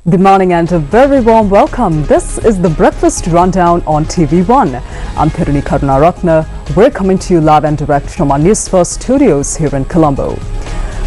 Good morning and a very warm welcome. This is the Breakfast Rundown on TV1. I'm Therunee Karunaratne. We're coming to you live and direct from our Newsfirst studios here in Colombo.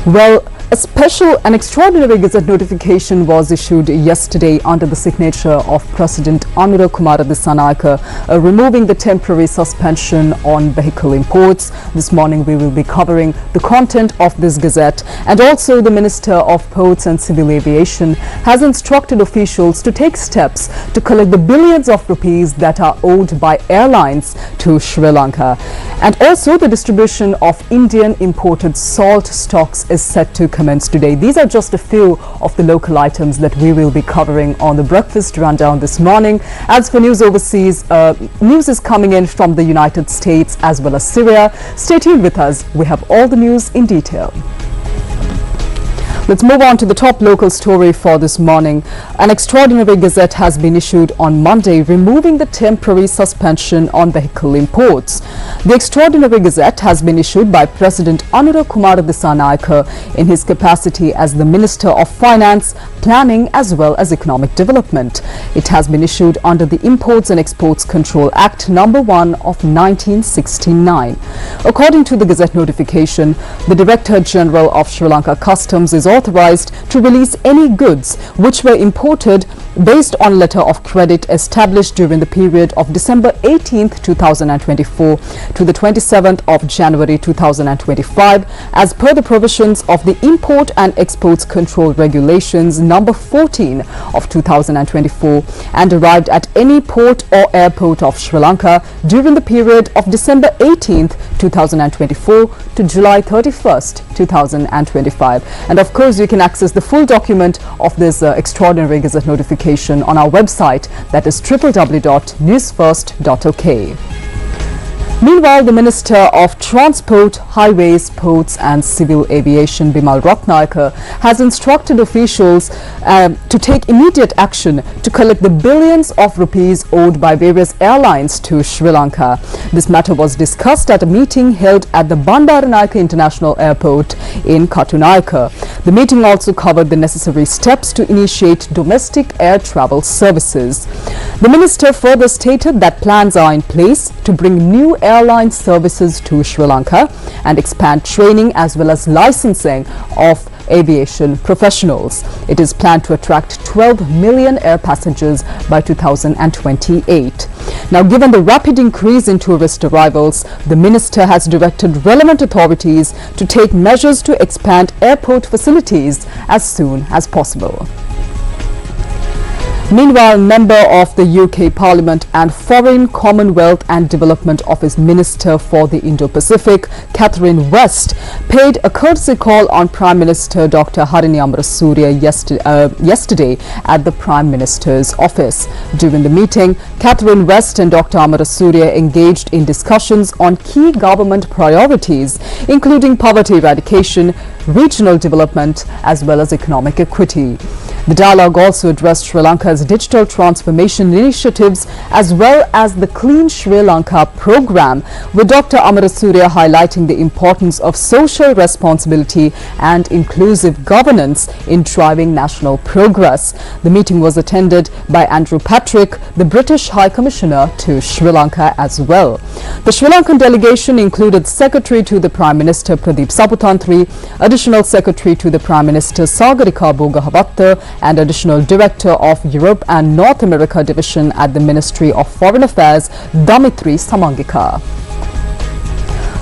Well, a special and extraordinary Gazette notification was issued yesterday under the signature of President Karunaratne, removing the temporary suspension on vehicle imports. This morning we will be covering the content of this Gazette, and also the Minister of Ports and Civil Aviation has instructed officials to take steps to collect the billions of rupees that are owed by airlines to Sri Lanka. And also the distribution of Indian imported salt stocks is set to commence today. These are just a few of the local items that we will be covering on the Breakfast Rundown this morning. As for news overseas, news is coming in from the United States as well as Syria. Stay tuned with us. We have all the news in detail. Let's move on to the top local story for this morning. An extraordinary Gazette has been issued on Monday, removing the temporary suspension on vehicle imports. The extraordinary Gazette has been issued by President Karunaratne in his capacity as the Minister of Finance, Planning as well as Economic Development. It has been issued under the Imports and Exports Control Act No. 1 of 1969. According to the Gazette notification, the Director General of Sri Lanka Customs is authorized to release any goods which were imported based on letter of credit established during the period of December 18th, 2024 to the 27th of January 2025 as per the provisions of the Import and Exports Control Regulations number 14 of 2024 and arrived at any port or airport of Sri Lanka during the period of December 18th, 2024 to July 31st, 2025. And of course, you can access the full document of this extraordinary Gazette notification on our website, that is www.newsfirst.ok. Meanwhile, the Minister of Transport, Highways, Ports and Civil Aviation, Bimal Ratnayake, has instructed officials to take immediate action to collect the billions of rupees owed by various airlines to Sri Lanka. This matter was discussed at a meeting held at the Bandaranaike International Airport in Karunaratne. The meeting also covered the necessary steps to initiate domestic air travel services. The minister further stated that plans are in place to bring new airline services to Sri Lanka and expand training as well as licensing of aviation professionals. It is planned to attract 12 million air passengers by 2028. Now, given the rapid increase in tourist arrivals, the minister has directed relevant authorities to take measures to expand airport facilities as soon as possible. Meanwhile, member of the UK Parliament and Foreign, Commonwealth and Development Office Minister for the Indo-Pacific, Catherine West, paid a courtesy call on Prime Minister Dr. Harini Amarasuriya yesterday at the Prime Minister's office. During the meeting, Catherine West and Dr. Amarasuriya engaged in discussions on key government priorities, including poverty eradication, regional development as well as economic equity. The dialogue also addressed Sri Lanka's digital transformation initiatives as well as the Clean Sri Lanka program, with Dr. Amarasuriya highlighting the importance of social responsibility and inclusive governance in driving national progress. The meeting was attended by Andrew Patrick, the British High Commissioner to Sri Lanka as well. The Sri Lankan delegation included Secretary to the Prime Minister Pradeep Saputantri, Additional Secretary to the Prime Minister Sagarika Bogahavatta and Additional Director of Europe and North America Division at the Ministry of Foreign Affairs, Damitri Samangika.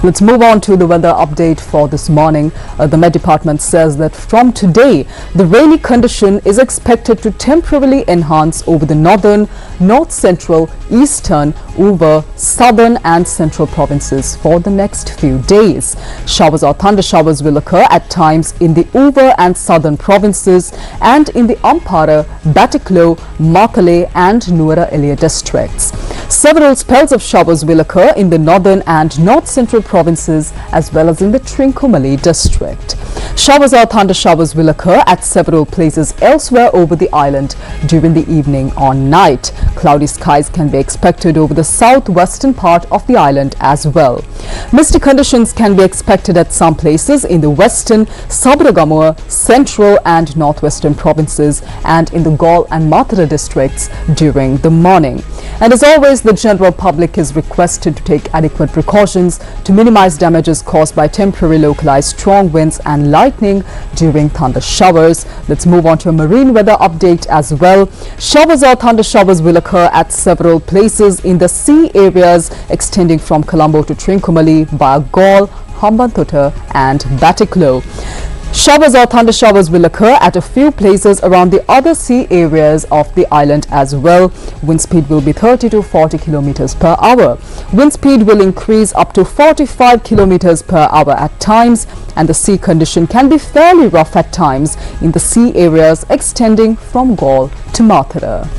Let's move on to the weather update for this morning. The Met Department says that from today, the rainy condition is expected to temporarily enhance over the northern, north central, eastern, over southern and central provinces for the next few days. Showers or thunder showers will occur at times in the over and southern provinces and in the Ampara, Batiklo, Matale and Nuwara Eliya districts. Several spells of showers will occur in the northern and north central provinces as well as in the Trincomalee district. Showers or thunder showers will occur at several places elsewhere over the island during the evening or night. Cloudy skies can be expected over the southwestern part of the island as well. Misty conditions can be expected at some places in the western, Sabaragamuwa, central and northwestern provinces and in the Galle and Mathura districts during the morning. And as always, the general public is requested to take adequate precautions to minimize damages caused by temporary localized strong winds and lightning during thunder showers. Let's move on to a marine weather update as well. Showers or thunder showers will occur at several places in the sea areas extending from Colombo to Trincomalee via Galle, Hambantota and Batticaloa. Showers or thunder showers will occur at a few places around the other sea areas of the island as well. Wind speed will be 30 to 40 kilometers per hour. Wind speed will increase up to 45 kilometers per hour at times, and the sea condition can be fairly rough at times in the sea areas extending from Galle to Mathura.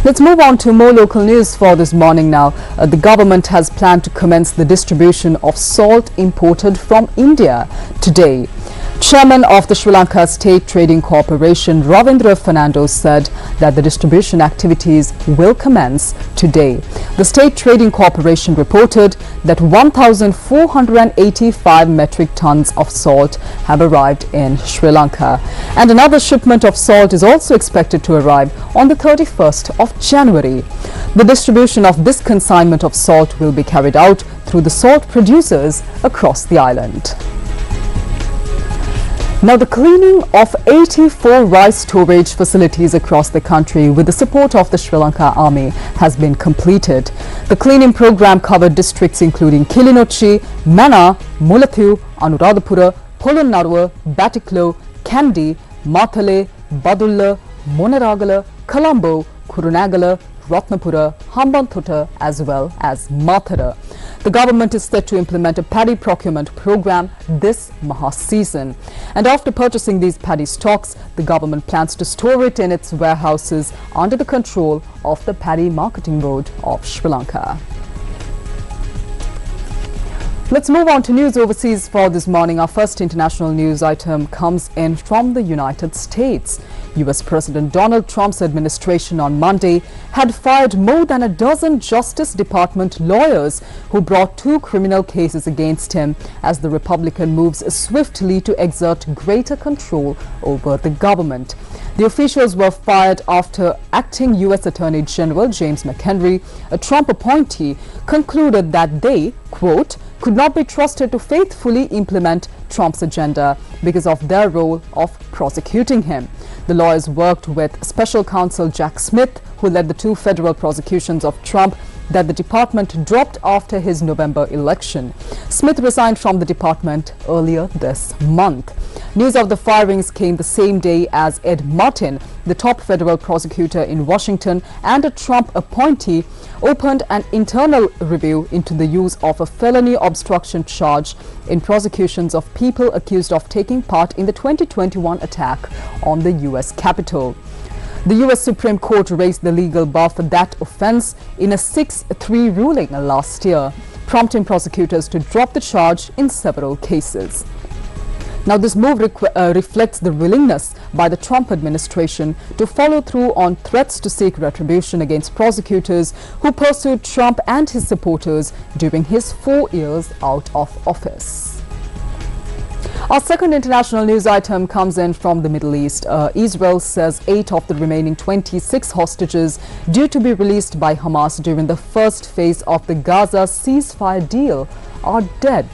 Let's move on to more local news for this morning now. The government has planned to commence the distribution of salt imported from India today. Chairman of the Sri Lanka State Trading Corporation, Ravindra Fernando, said that the distribution activities will commence today. The State Trading Corporation reported that 1,485 metric tons of salt have arrived in Sri Lanka. And another shipment of salt is also expected to arrive on the 31st of January. The distribution of this consignment of salt will be carried out through the salt producers across the island. Now, the cleaning of 84 rice storage facilities across the country with the support of the Sri Lanka Army has been completed. The cleaning program covered districts including Kilinochchi, Mana, Mulathu, Anuradhapura, Polonnaruwa, Batticaloa, Kandy, Mathale, Badulla, Monaragala, Colombo, Kurunegala, Ratnapura, Hambantota as well as Mathura. The government is set to implement a paddy procurement program this Maha season. And after purchasing these paddy stocks, the government plans to store it in its warehouses under the control of the Paddy Marketing Board of Sri Lanka. Let's move on to news overseas for this morning. Our first international news item comes in from the United States. US President Donald Trump's administration on Monday had fired more than a dozen Justice Department lawyers who brought 2 criminal cases against him as the Republican moves swiftly to exert greater control over the government. The officials were fired after acting U.S. Attorney General James McHenry, a Trump appointee, concluded that they, quote, could not be trusted to faithfully implement Trump's agenda because of their role of prosecuting him. The lawyers worked with Special Counsel Jack Smith, who led the 2 federal prosecutions of Trump that the department dropped after his November election. Smith resigned from the department earlier this month. News of the firings came the same day as Ed Martin, the top federal prosecutor in Washington and a Trump appointee, opened an internal review into the use of a felony obstruction charge in prosecutions of people accused of taking part in the 2021 attack on the U.S. Capitol. The U.S. Supreme Court raised the legal bar for that offense in a 6-3 ruling last year, prompting prosecutors to drop the charge in several cases. Now, this move reflects the willingness by the Trump administration to follow through on threats to seek retribution against prosecutors who pursued Trump and his supporters during his 4 years out of office. Our second international news item comes in from the Middle East. Israel says 8 of the remaining 26 hostages due to be released by Hamas during the first phase of the Gaza ceasefire deal are dead.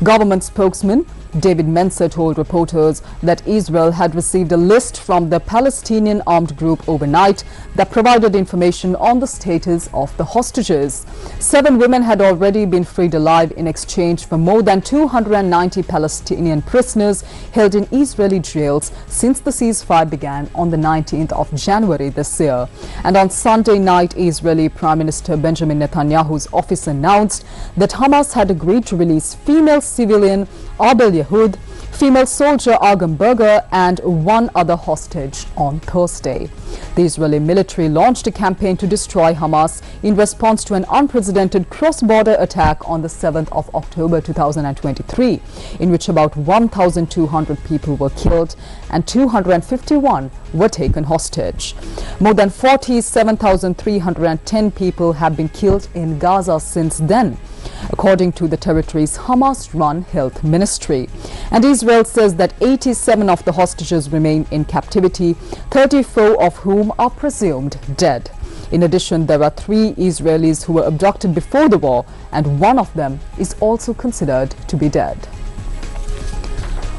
Government spokesman David Mencer told reporters that Israel had received a list from the Palestinian armed group overnight that provided information on the status of the hostages. 7 women had already been freed alive in exchange for more than 290 Palestinian prisoners held in Israeli jails since the ceasefire began on the 19th of January this year. And on Sunday night, Israeli Prime Minister Benjamin Netanyahu's office announced that Hamas had agreed to release female civilian Abel Yehud, female soldier Agam Berger, and one other hostage on Thursday. The Israeli military launched a campaign to destroy Hamas in response to an unprecedented cross-border attack on the 7th of October 2023, in which about 1,200 people were killed and 251 were taken hostage. More than 47,310 people have been killed in Gaza since then, according to the territory's Hamas-run health ministry. And Israel says that 87 of the hostages remain in captivity, 34 of whom are presumed dead. In addition, there are 3 Israelis who were abducted before the war, and one of them is also considered to be dead.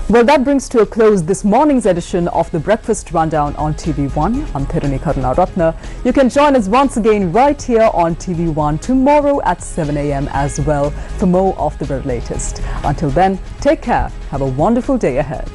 Well, that brings to a close this morning's edition of the Breakfast Rundown on TV1. I'm Therunee Karunaratne. You can join us once again right here on TV1 tomorrow at 7 a.m. as well for more of the very latest. Until then, take care. Have a wonderful day ahead.